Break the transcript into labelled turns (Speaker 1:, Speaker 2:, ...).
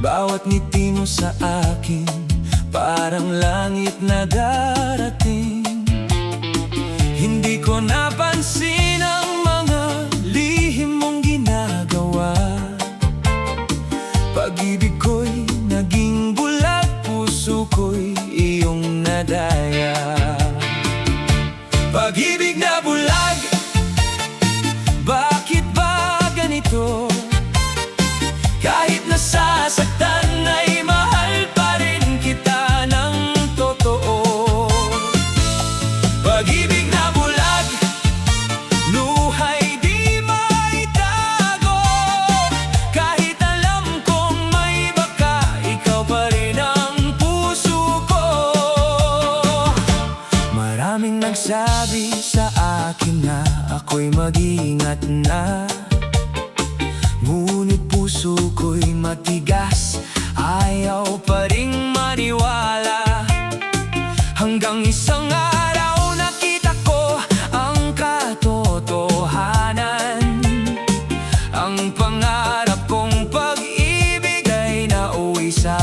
Speaker 1: Bawat ngiti mo sa akin, parang langit na darating. Hindi ko napansin ang mga lihim mong ginagawa. Pag-ibig ko'y naging bulag, puso ko'y iyong nadaya. Pag-ibig na bulag, bakit ba ganito? Kahit nasasaktan ay mahal pa rin kita ng totoo. Pag-ibig na bulag, luha'y di maitago. Kahit alam kong may baka, ikaw pa rin ang puso ko. Maraming nagsabi sa akin na ako'y mag-iingat na, ngunit puso ko'y matigas, ayaw pa ring maniwala. Hanggang isang araw nakita ko ang katotohanan. Ang pangarap kong pag-ibig ay nauwi sa